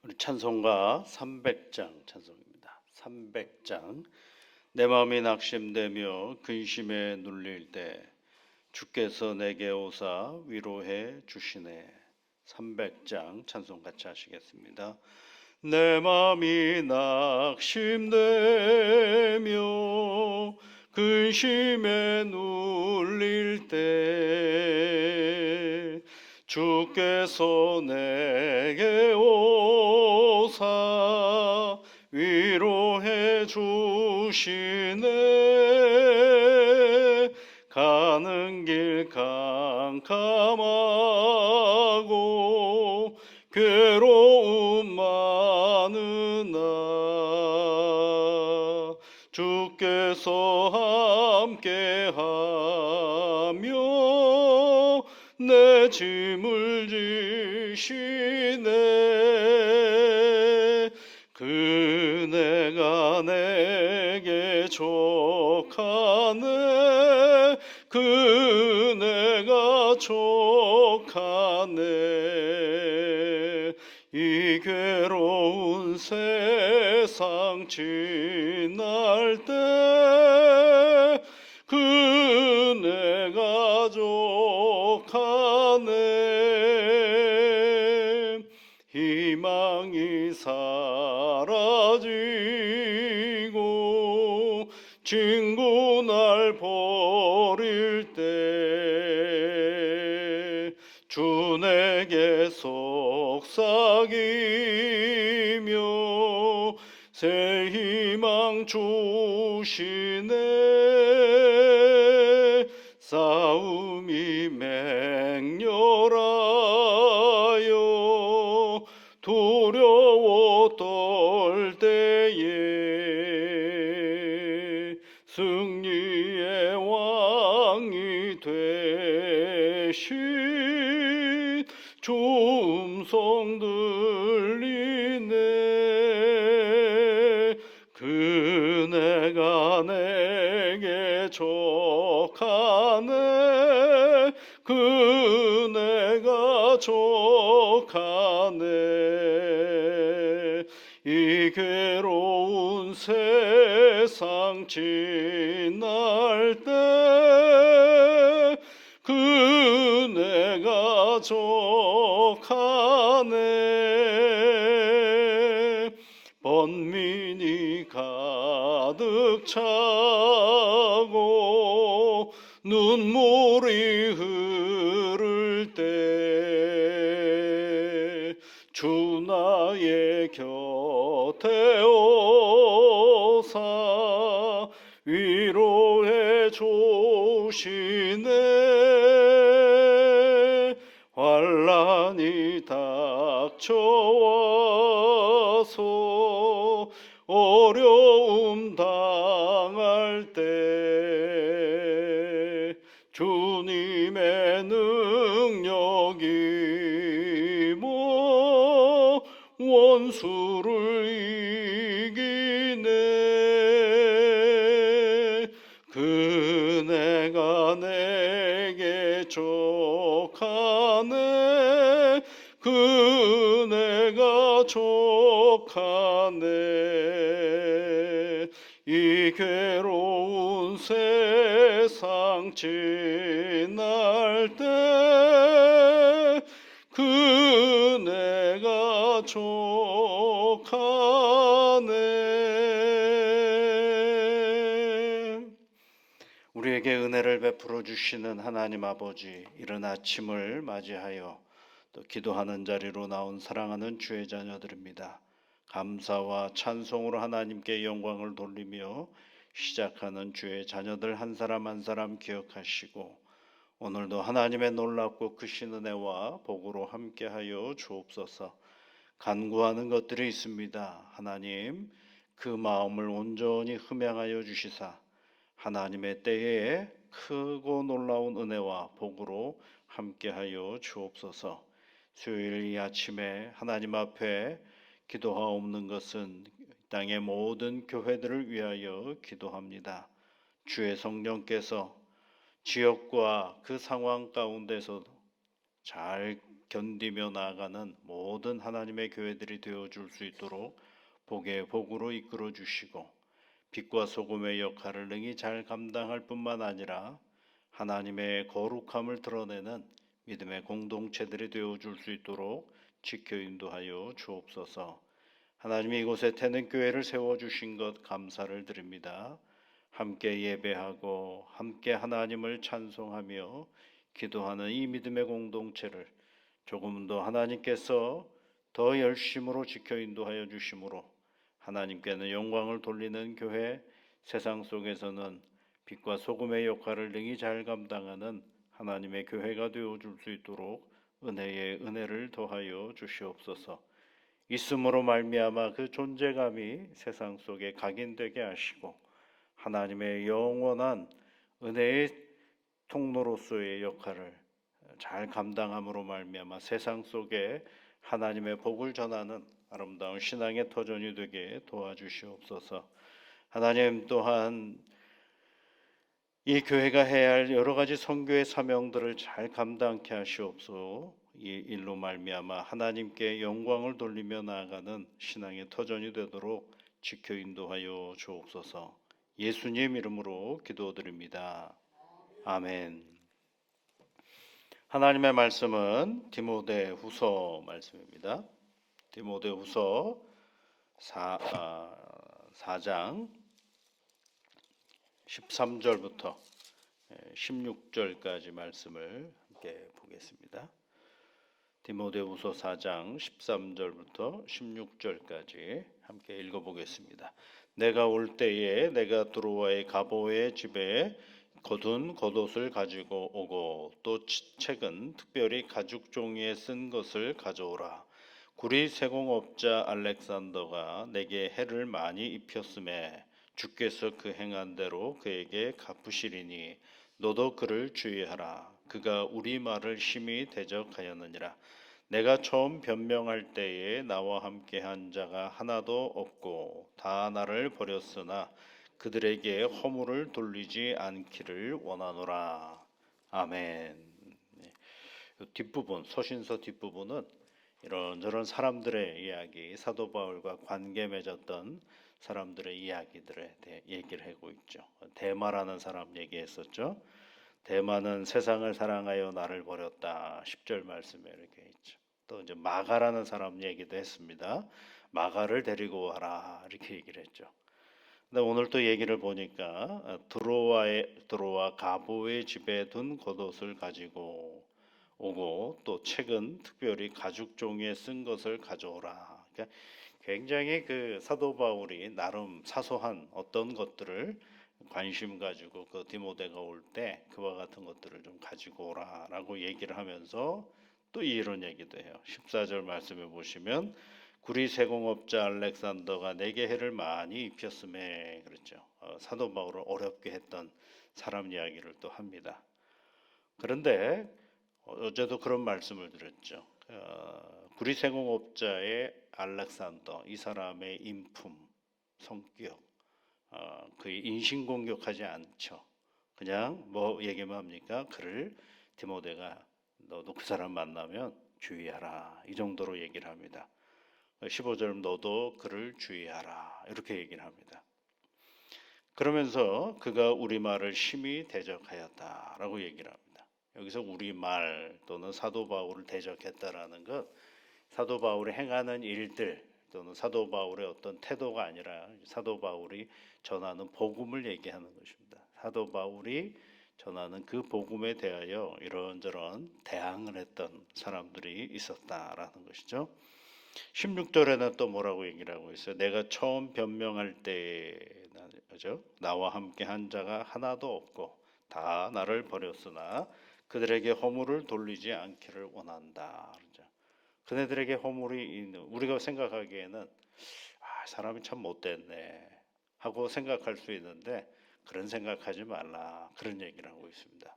우리 찬송가 300장 찬송입니다. 300장. 내 마음이 낙심되며 근심에 눌릴 때 주께서 내게 오사 위로해 주시네. 300장 찬송 같이 하시겠습니다. 내 마음이 낙심되며 근심에 눌릴 때 주께서 내게 오사 위로해 주시네. 가는 길 캄캄하고 괴로움 많으나 주께서 함께하며 내 짐을 지시네. 그네가 내게 족하네. 그네가 족하네. 이 괴로운 세상 지날 때 그네가 족하네. 희망이 사라지고 친구 날 버릴 때 주 내게 속삭이며 새 희망 주시네. 싸움이 맹렬하여 두려워 떨 때에 승리의 왕이 되신 주 음성 들리네. 그네가 내게 족하네. 그네가 족하네. 이 괴로운 세상 지날 때 그네가 족하네. 번민이 가득 차고 눈물이 흐를 때 주 나의 곁에 오사 위로해 주시네. 환난이 닥쳐와서 어려움 당할 때 주님의 능력이 뭐 원수를 이기네. 그네가 내게 족하네. 그네가 족하네. 이 괴로운 세상 지날 때 그네가 족하네. 우리에게 은혜를 베풀어 주시는 하나님 아버지, 이른 아침을 맞이하여 또 기도하는 자리로 나온 사랑하는 주의 자녀들입니다. 감사와 찬송으로 하나님께 영광을 돌리며 시작하는 주의 자녀들 한 사람 한 사람 기억하시고 오늘도 하나님의 놀랍고 크신 은혜와 복으로 함께하여 주옵소서. 간구하는 것들이 있습니다. 하나님, 그 마음을 온전히 흠양하여 주시사 하나님의 때에 크고 놀라운 은혜와 복으로 함께하여 주옵소서. 수요일 이 아침에 하나님 앞에 기도하옵는 것은 땅의 모든 교회들을 위하여 기도합니다. 주의 성령께서 지역과 그 상황 가운데서 잘 견디며 나아가는 모든 하나님의 교회들이 되어줄 수 있도록 복의 복으로 이끌어 주시고 빛과 소금의 역할을 능히 잘 감당할 뿐만 아니라 하나님의 거룩함을 드러내는 믿음의 공동체들이 되어줄 수 있도록 지켜 인도하여 주옵소서. 하나님이 이곳에 태는 교회를 세워주신 것 감사를 드립니다. 함께 예배하고 함께 하나님을 찬송하며 기도하는 이 믿음의 공동체를 조금 더 하나님께서 더 열심으로 지켜 인도하여 주심으로 하나님께는 영광을 돌리는 교회, 세상 속에서는 빛과 소금의 역할을 능히 잘 감당하는 하나님의 교회가 되어줄 수 있도록 은혜에 은혜를 더하여 주시옵소서. 있음으로 말미암아 그 존재감이 세상 속에 각인되게 하시고 하나님의 영원한 은혜의 통로로서의 역할을 잘 감당함으로 말미암아 세상 속에 하나님의 복을 전하는 아름다운 신앙의 터전이 되게 도와주시옵소서. 하나님 또한 이 교회가 해야 할 여러 가지 선교의 사명들을 잘 감당케 하시옵소서. 이 일로 말미암아 하나님께 영광을 돌리며 나아가는 신앙의 터전이 되도록 지켜 인도하여 주옵소서. 예수님 이름으로 기도드립니다. 아멘. 하나님의 말씀은 디모데후서 말씀입니다. 디모데후서 4장 13절부터 16절까지 말씀을 함께 보겠습니다. 디모데후서 4장 13절부터 16절까지 함께 읽어보겠습니다. 내가 올 때에 내가 드로아의 가보의 집에 거둔 겉옷을 가지고 오고 또 책은 특별히 가죽 종이에 쓴 것을 가져오라. 구리 세공업자 알렉산더가 내게 해를 많이 입혔음에 주께서 그 행한 대로 그에게 갚으시리니 너도 그를 주의하라. 그가 우리 말을 심히 대적하였느니라. 내가 처음 변명할 때에 나와 함께 한 자가 하나도 없고 다 나를 버렸으나 그들에게 허물을 돌리지 않기를 원하노라. 아멘. 뒷부분, 서신서 뒷부분은 이런저런 사람들의 이야기, 사도 바울과 관계 맺었던 사람들의 이야기들에 대해 얘기를 하고 있죠. 데마라는 사람 얘기했었죠. 데마는 세상을 사랑하여 나를 버렸다. 10절 말씀에 이렇게 있죠. 또 이제 마가라는 사람 얘기도 했습니다. 마가를 데리고 와라. 이렇게 얘기를 했죠. 근데 오늘 또 얘기를 보니까 드로아 가보의 집에 둔 겉옷을 가지고 오고 또 책은 특별히 가죽 종이에 쓴 것을 가져오라. 그러니까 굉장히 그 사도 바울이 나름 사소한 어떤 것들을 관심 가지고 그 디모데가 올 때 그와 같은 것들을 좀 가지고 오라라고 얘기를 하면서 또 이런 얘기도 해요. 14절 말씀에 보시면 구리 세공업자 알렉산더가 내게 해를 많이 입혔음에 그렇죠. 사도 바울을 어렵게 했던 사람 이야기를 또 합니다. 그런데 어제도 그런 말씀을 드렸죠. 구리 세공업자의 알렉산더 이 사람의 인품, 성격, 그의 인신공격하지 않죠. 그냥 뭐 얘기만 합니까? 그를 디모데가 너도 그 사람 만나면 주의하라 이 정도로 얘기를 합니다. 15절 너도 그를 주의하라 이렇게 얘기를 합니다. 그러면서 그가 우리 말을 심히 대적하였다라고 얘기를 합니다. 여기서 우리 말 또는 사도 바울을 대적했다라는 것 사도 바울이 행하는 일들 또는 사도 바울의 어떤 태도가 아니라 사도 바울이 전하는 복음을 얘기하는 것입니다. 사도 바울이 전하는 그 복음에 대하여 이런저런 대항을 했던 사람들이 있었다라는 것이죠. 16절에는 또 뭐라고 얘기를 하고 있어요. 내가 처음 변명할 때 나와 함께 한 자가 하나도 없고 다 나를 버렸으나 그들에게 허물을 돌리지 않기를 원한다. 그네들에게 허물이 있는 우리가 생각하기에는 사람이 참 못됐네 하고 생각할 수 있는데 그런 생각하지 말라 그런 얘기를 하고 있습니다.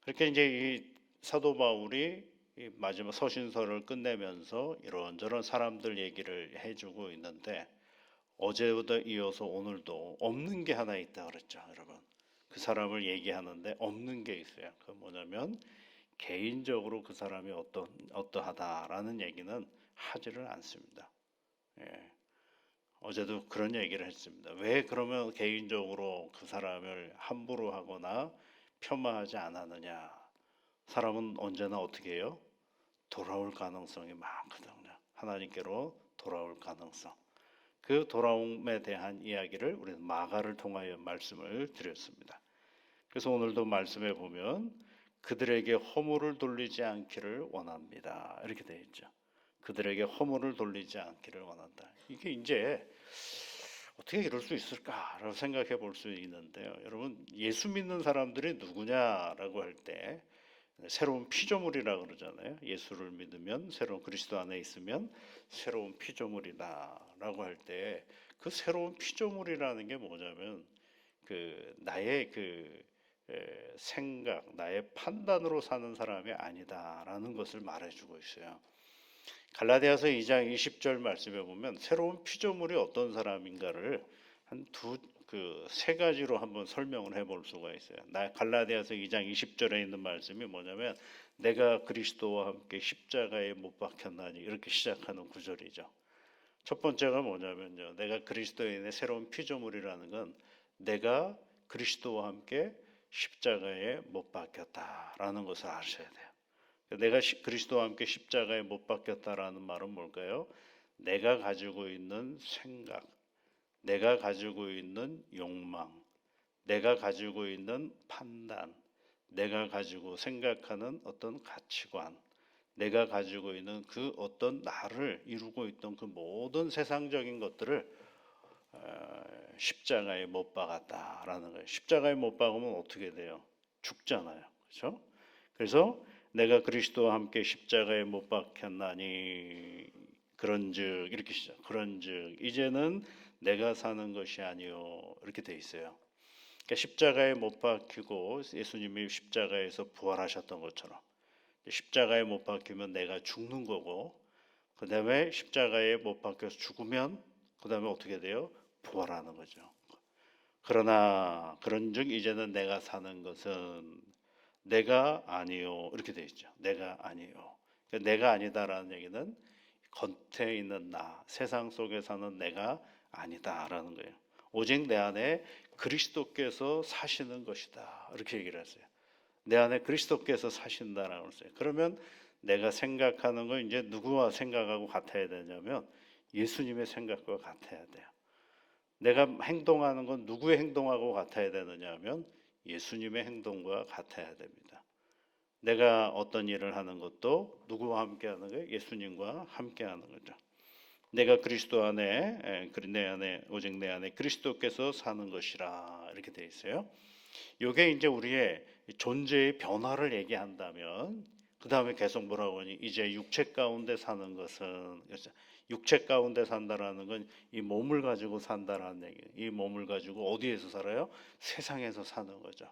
그렇게 이제 이 사도 바울이 이 마지막 서신서를 끝내면서 이런저런 사람들 얘기를 해주고 있는데 어제보다 이어서 오늘도 없는 게 하나 있다 그랬죠, 여러분. 그 사람을 얘기하는데 없는 게 있어요. 그 뭐냐면 개인적으로 그 사람이 어떠하다라는 얘기는 하지를 않습니다. 예. 어제도 그런 얘기를 했습니다. 왜 그러면 개인적으로 그 사람을 함부로 하거나 폄하하지 않았느냐? 사람은 언제나 어떻게 해요? 돌아올 가능성이 많거든요. 하나님께로 돌아올 가능성. 그 돌아옴에 대한 이야기를 우리는 마가를 통하여 말씀을 드렸습니다. 그래서 오늘도 말씀해 보면 그들에게 허물을 돌리지 않기를 원합니다. 이렇게 되어 있죠. 그들에게 허물을 돌리지 않기를 원한다. 이게 이제 어떻게 이럴 수 있을까라고 생각해 볼 수 있는데요. 여러분, 예수 믿는 사람들이 누구냐라고 할 때 새로운 피조물이라고 그러잖아요. 예수를 믿으면 새로운 그리스도 안에 있으면 새로운 피조물이다라고 할 때 그 새로운 피조물이라는 게 뭐냐면 그 나의 생각, 나의 판단으로 사는 사람이 아니다라는 것을 말해주고 있어요. 갈라디아서 2장 20절 말씀에 보면 새로운 피조물이 어떤 사람인가를 한 세 가지로 한번 설명을 해볼 수가 있어요. 갈라디아서 2장 20절에 있는 말씀이 뭐냐면 내가 그리스도와 함께 십자가에 못 박혔나니 이렇게 시작하는 구절이죠. 첫 번째가 뭐냐면요. 내가 그리스도에 인해 새로운 피조물이라는 건 내가 그리스도와 함께 십자가에 못 박혔다라는 것을 아셔야 돼요. 내가 그리스도와 함께 십자가에 못 박혔다라는 말은 뭘까요? 내가 가지고 있는 생각, 내가 가지고 있는 욕망, 내가 가지고 있는 판단, 내가 가지고 생각하는 어떤 가치관, 내가 가지고 있는 그 어떤 나를 이루고 있던 그 모든 세상적인 것들을 십자가에 못 박았다라는 거예요. 십자가에 못 박으면 어떻게 돼요? 죽잖아요. 그렇죠? 그래서 내가 그리스도와 함께 십자가에 못 박혔나니 그런즉 이렇게 시작. 그런즉 이제는 내가 사는 것이 아니요 이렇게 돼 있어요. 그러니까 십자가에 못 박히고 예수님이 십자가에서 부활하셨던 것처럼 십자가에 못 박히면 내가 죽는 거고 그 다음에 십자가에 못 박혀서 죽으면 그 다음에 어떻게 돼요? 부활하는 거죠. 그러나 그런즉 이제는 내가 사는 것은 내가 아니요 이렇게 돼 있죠. 내가 아니요. 그러니까 내가 아니다라는 얘기는 겉에 있는 나, 세상 속에 사는 내가 아니다라는 거예요. 오직 내 안에 그리스도께서 사시는 것이다. 이렇게 얘기를 했어요. 내 안에 그리스도께서 사신다라고 했어요. 그러면 내가 생각하는 건 이제 누구와 생각하고 같아야 되냐면 예수님의 생각과 같아야 돼요. 내가 행동하는 건 누구의 행동하고 같아야 되느냐 하면 예수님의 행동과 같아야 됩니다. 내가 어떤 일을 하는 것도 누구와 함께 하는 거예요? 예수님과 함께 하는 거죠. 내가 그리스도 안에 내 안에 오직 내 안에 그리스도께서 사는 것이라 이렇게 돼 있어요. 이게 이제 우리의 존재의 변화를 얘기한다면 그 다음에 계속 뭐라고 하니 이제 육체 가운데 사는 것은 육체 가운데 산다라는 건 이 몸을 가지고 산다라는 얘기예요. 이 몸을 가지고 어디에서 살아요? 세상에서 사는 거죠.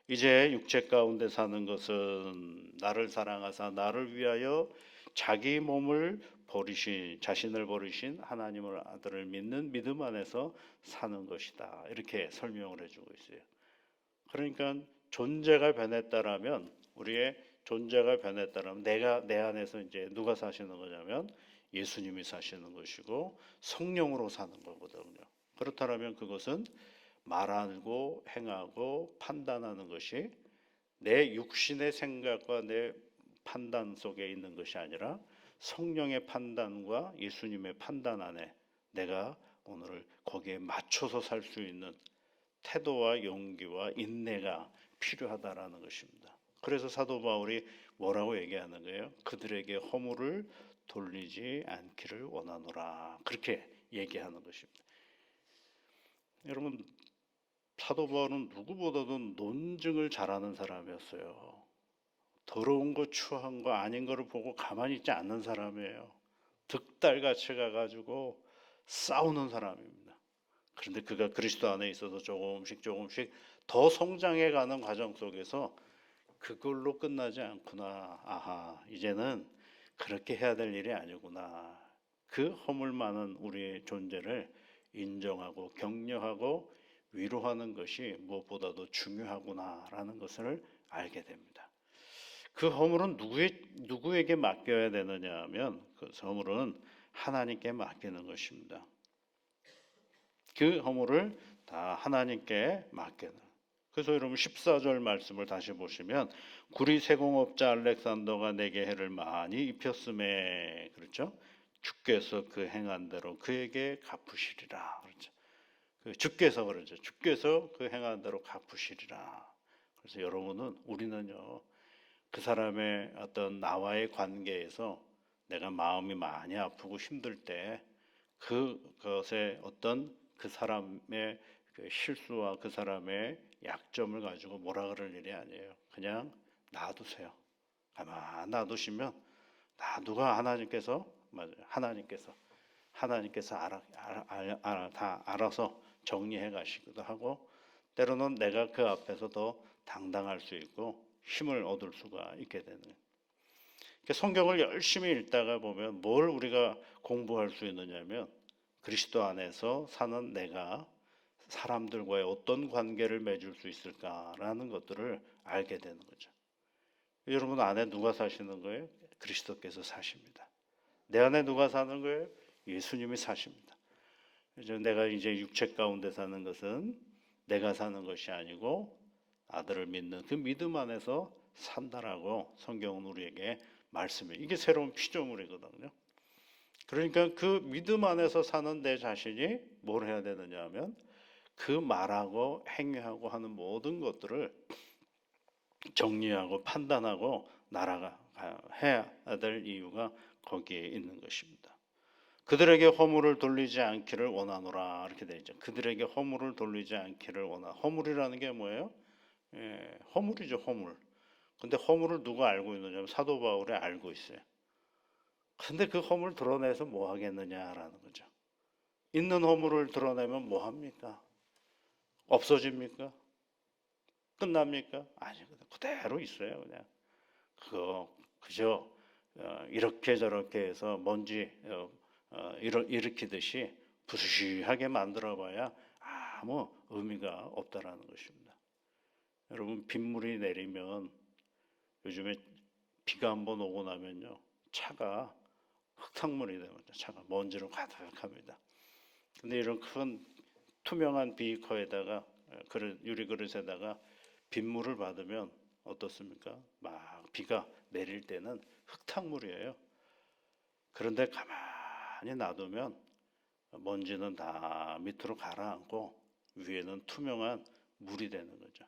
이제 육체 가운데 사는 것은 나를 사랑하사 나를 위하여 자기 몸을 버리신 자신을 버리신 하나님을 아들을 믿는 믿음 안에서 사는 것이다. 이렇게 설명을 해주고 있어요. 그러니까 존재가 변했다라면 우리의 존재가 변했다라면 내가 내 안에서 이제 누가 사시는 거냐면 예수님이 사시는 것이고 성령으로 사는 거거든요. 그렇다면 그것은 말하고 행하고 판단하는 것이 내 육신의 생각과 내 판단 속에 있는 것이 아니라 성령의 판단과 예수님의 판단 안에 내가 오늘 거기에 맞춰서 살 수 있는 태도와 용기와 인내가 필요하다라는 것입니다. 그래서 사도 바울이 뭐라고 얘기하는 거예요? 그들에게 허물을 돌리지 않기를 원하노라. 그렇게 얘기하는 것입니다. 여러분, 사도 바울은 누구보다도 논증을 잘하는 사람이었어요. 더러운 거 추한 거 아닌 거를 보고 가만히 있지 않는 사람이에요. 득달같이 가가지고 싸우는 사람입니다. 그런데 그가 그리스도 안에 있어서 조금씩 더 성장해가는 과정 속에서 그걸로 끝나지 않구나. 아하, 이제는 그렇게 해야 될 일이 아니구나. 그 허물 많은 우리의 존재를 인정하고 격려하고 위로하는 것이 무엇보다도 중요하구나라는 것을 알게 됩니다. 그 허물은 누구에게 맡겨야 되느냐 하면 그 허물은 하나님께 맡기는 것입니다. 그 허물을 다 하나님께 맡기는. 그래서 여러분 14절 말씀을 다시 보시면 구리 세공업자 알렉산더가 내게 해를 많이 입혔음에, 그렇죠? 주께서 그 행한 대로 그에게 갚으시리라. 그렇죠? 주께서 그러죠. 주께서 그 행한 대로 갚으시리라. 그래서 여러분은, 우리는요, 그 사람의 어떤 나와의 관계에서 내가 마음이 많이 아프고 힘들 때 그것에 어떤 그 사람의 그 실수와 그 사람의 약점을 가지고 뭐라 그럴 일이 아니에요. 그냥 놔두세요. 가만 놔두시면 누가 하나님께서, 맞아요, 하나님께서 다 알아서 정리해 가시기도 하고, 때로는 내가 그 앞에서 더 당당할 수 있고 힘을 얻을 수가 있게 되는. 성경을 열심히 읽다가 보면 뭘 우리가 공부할 수 있느냐면, 그리스도 안에서 사는 내가 사람들과의 어떤 관계를 맺을 수 있을까라는 것들을 알게 되는 거죠. 여러분 안에 누가 사시는 거예요? 그리스도께서 사십니다. 내 안에 누가 사는 거예요? 예수님이 사십니다. 내가 이제 육체 가운데 사는 것은 내가 사는 것이 아니고 아들을 믿는 그 믿음 안에서 산다라고 성경은 우리에게 말씀해요. 이게 새로운 피조물이거든요. 그러니까 그 믿음 안에서 사는 내 자신이 뭘 해야 되느냐 하면 그 말하고 행위하고 하는 모든 것들을 정리하고 판단하고 해야 될 이유가 거기에 있는 것입니다. 그들에게 허물을 돌리지 않기를 원하노라, 이렇게 되어 있죠. 그들에게 허물을 돌리지 않기를 원하. 허물이라는 게 뭐예요? 허물이죠, 허물. 근데 허물을 누가 알고 있느냐면 사도 바울이 알고 있어요. 근데 그 허물 드러내서 뭐 하겠느냐라는 거죠. 있는 허물을 드러내면 뭐 합니까? 없어집니까? 끝납니까? 아니거든. 그대로 있어요, 그냥. 그저 이렇게 저렇게 해서 먼지 일으키듯이 부수시하게 만들어봐야 아무 의미가 없다라는 것입니다. 여러분, 빗물이 내리면, 요즘에 비가 한번 오고 나면요, 차가 흙탕물이 됩니다. 차가 먼지로 가득합니다. 근데 이런 큰 투명한 비커에다가 유리 그릇에다가 빗물을 받으면 어떻습니까? 막 비가 내릴 때는 흙탕물이에요. 그런데 가만히 놔두면 먼지는 다 밑으로 가라앉고 위에는 투명한 물이 되는 거죠.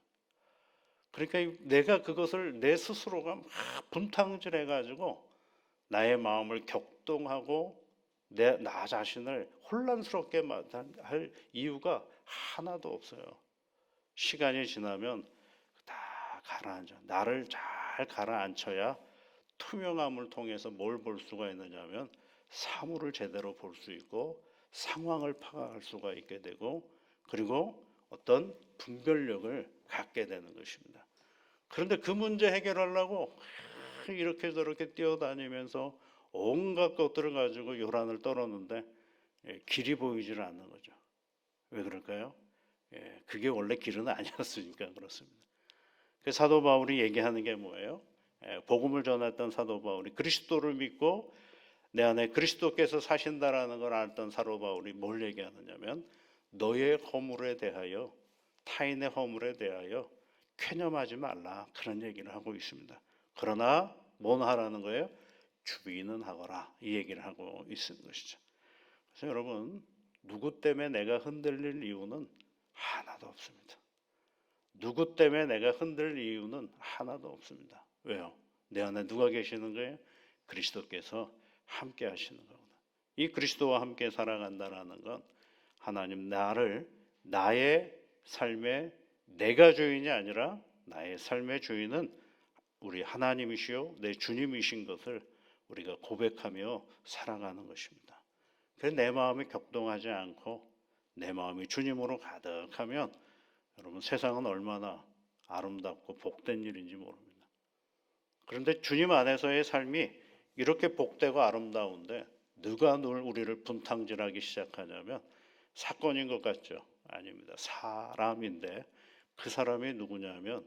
그러니까 내가 그것을 내 스스로가 막 분탕질해 가지고 나의 마음을 격동하고 나 자신을 혼란스럽게 할 이유가 하나도 없어요. 시간이 지나면 다 가라앉아. 나를 잘 가라앉혀야 투명함을 통해서 뭘 볼 수가 있느냐면 사물을 제대로 볼 수 있고 상황을 파악할 수가 있게 되고, 그리고 어떤 분별력을 갖게 되는 것입니다. 그런데 그 문제 해결하려고 이렇게 저렇게 뛰어다니면서 온갖 것들을 가지고 요란을 떨었는데 길이 보이질 않는 거죠. 왜 그럴까요? 그게 원래 길은 아니었으니까 그렇습니다. 그 사도 바울이 얘기하는 게 뭐예요? 복음을 전했던 사도 바울이, 그리스도를 믿고 내 안에 그리스도께서 사신다라는 걸 알던 사도 바울이 뭘 얘기하느냐면, 너의 허물에 대하여, 타인의 허물에 대하여 쾌념하지 말라, 그런 얘기를 하고 있습니다. 그러나 뭔 하라는 거예요? 주의는 하거라, 이 얘기를 하고 있는 것이죠. 그래서 여러분, 누구 때문에 내가 흔들릴 이유는 하나도 없습니다. 누구 때문에 내가 흔들릴 이유는 하나도 없습니다. 왜요? 내 안에 누가 계시는 거예요? 그리스도께서 함께 하시는 거구나. 이 그리스도와 함께 살아간다는 건 하나님 나의 삶의 내가 주인이 아니라 나의 삶의 주인은 우리 하나님이시요 내 주님이신 것을 우리가 고백하며 살아가는 것입니다. 그래서 내 마음이 격동하지 않고 내 마음이 주님으로 가득하면 여러분, 세상은 얼마나 아름답고 복된 일인지 모릅니다. 그런데 주님 안에서의 삶이 이렇게 복되고 아름다운데 누가 우리를 분탕질하기 시작하냐면 사건인 것 같죠? 아닙니다. 사람인데, 그 사람이 누구냐면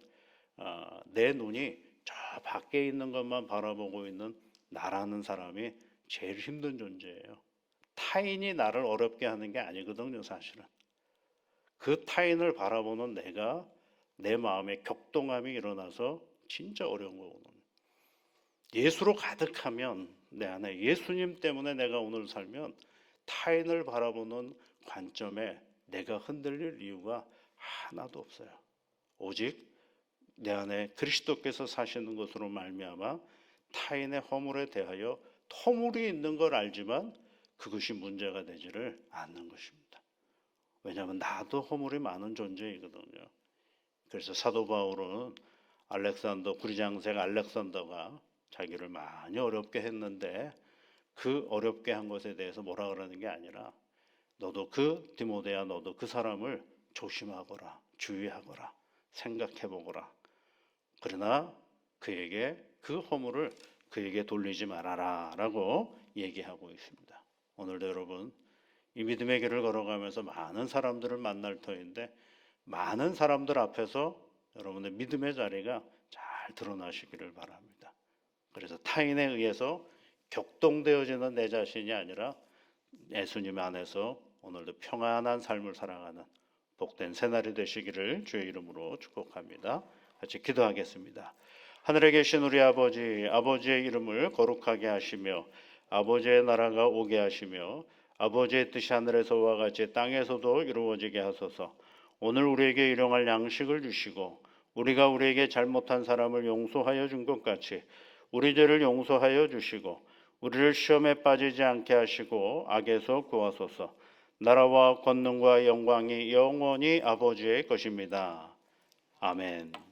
내 눈이 저 밖에 있는 것만 바라보고 있는 나라는 사람이 제일 힘든 존재예요. 타인이 나를 어렵게 하는 게 아니거든요, 사실은. 그 타인을 바라보는 내가 내 마음에 격동함이 일어나서 진짜 어려운 거거든요. 예수로 가득하면 내 안에 예수님 때문에 내가 오늘 살면 타인을 바라보는 관점에 내가 흔들릴 이유가 하나도 없어요. 오직 내 안에 그리스도께서 사시는 것으로 말미암아 타인의 허물에 대하여 허물이 있는 걸 알지만 그것이 문제가 되지를 않는 것입니다. 왜냐하면 나도 허물이 많은 존재이거든요. 그래서 사도 바울은 구리장색 알렉산더가 자기를 많이 어렵게 했는데 그 어렵게 한 것에 대해서 뭐라 그러는 게 아니라 너도 디모데야 너도 그 사람을 조심하거라, 주의하거라, 생각해보거라. 그러나 그에게 그 허물을 그에게 돌리지 말아라 라고 얘기하고 있습니다. 오늘도 여러분 이 믿음의 길을 걸어가면서 많은 사람들을 만날 터인데 많은 사람들 앞에서 여러분의 믿음의 자리가 잘 드러나시기를 바랍니다. 그래서 타인에 의해서 격동되어지는 내 자신이 아니라 예수님 안에서 오늘도 평안한 삶을 살아가는 복된 새날이 되시기를 주의 이름으로 축복합니다. 같이 기도하겠습니다. 하늘에 계신 우리 아버지, 아버지의 이름을 거룩하게 하시며 아버지의 나라가 오게 하시며 아버지의 뜻이 하늘에서와 같이 땅에서도 이루어지게 하소서. 오늘 우리에게 일용할 양식을 주시고 우리가 우리에게 잘못한 사람을 용서하여 준 것 같이 우리 죄를 용서하여 주시고 우리를 시험에 빠지지 않게 하시고 악에서 구하소서. 나라와 권능과 영광이 영원히 아버지의 것입니다. 아멘.